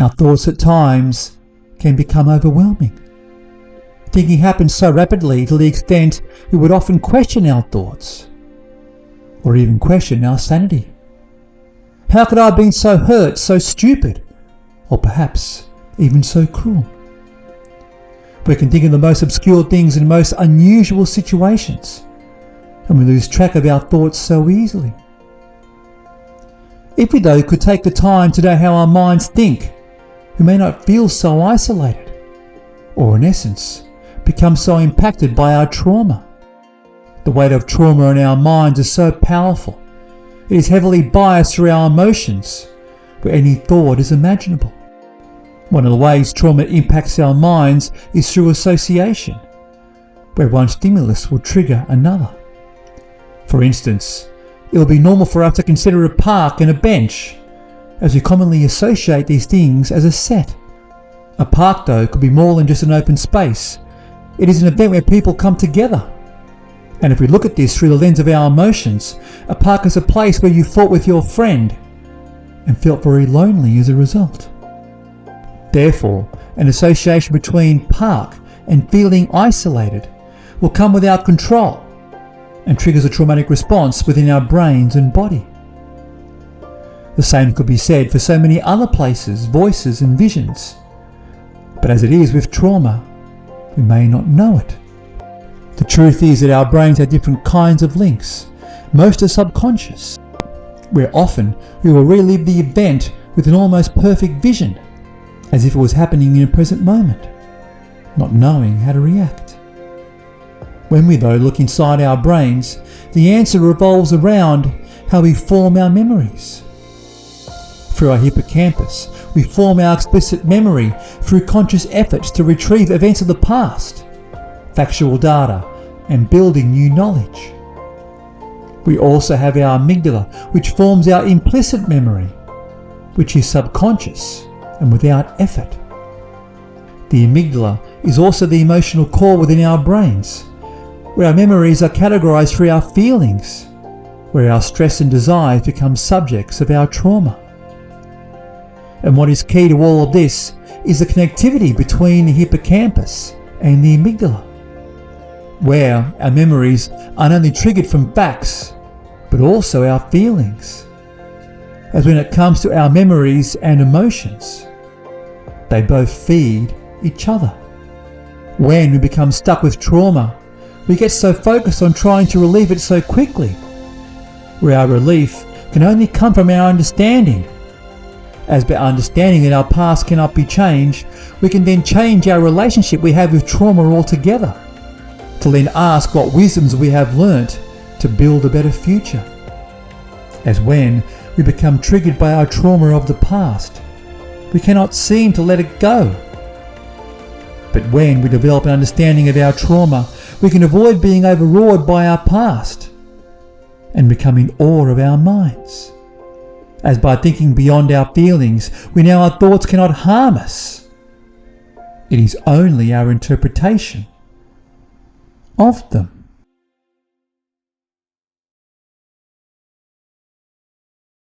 Our thoughts at times can become overwhelming. Thinking happens so rapidly to the extent we would often question our thoughts, or even question our sanity. How could I have been so hurt, so stupid, or perhaps even so cruel? We can think of the most obscure things in most unusual situations, and we lose track of our thoughts so easily. If we though could take the time to know how our minds think, we may not feel so isolated, or in essence, become so impacted by our trauma. The weight of trauma in our minds is so powerful. It is heavily biased through our emotions, where any thought is imaginable. One of the ways trauma impacts our minds is through association, where one stimulus will trigger another. For instance, it will be normal for us to consider a park and a bench, as we commonly associate these things as a set. A park, though, could be more than just an open space. It is an event where people come together. And if we look at this through the lens of our emotions, a park is a place where you fought with your friend and felt very lonely as a result. Therefore, an association between park and feeling isolated will come without control and triggers a traumatic response within our brains and body. The same could be said for so many other places, voices and visions. But as it is with trauma, we may not know it. The truth is that our brains have different kinds of links. Most are subconscious, where often we will relive the event with an almost perfect vision, as if it was happening in a present moment, not knowing how to react. When we though look inside our brains, the answer revolves around how we form our memories. Through our hippocampus, we form our explicit memory through conscious efforts to retrieve events of the past, factual data, and building new knowledge. We also have our amygdala, which forms our implicit memory, which is subconscious and without effort. The amygdala is also the emotional core within our brains, where our memories are categorized through our feelings, where our stress and desires become subjects of our trauma. And what is key to all of this is the connectivity between the hippocampus and the amygdala, where our memories are not only triggered from facts, but also our feelings. As when it comes to our memories and emotions, they both feed each other. When we become stuck with trauma, we get so focused on trying to relieve it so quickly, where our relief can only come from our understanding. As by understanding that our past cannot be changed, we can then change our relationship we have with trauma altogether, to then ask what wisdoms we have learnt to build a better future. As when we become triggered by our trauma of the past, we cannot seem to let it go. But when we develop an understanding of our trauma, we can avoid being overawed by our past and become in awe of our minds. As by thinking beyond our feelings, we know our thoughts cannot harm us. It is only our interpretation of them.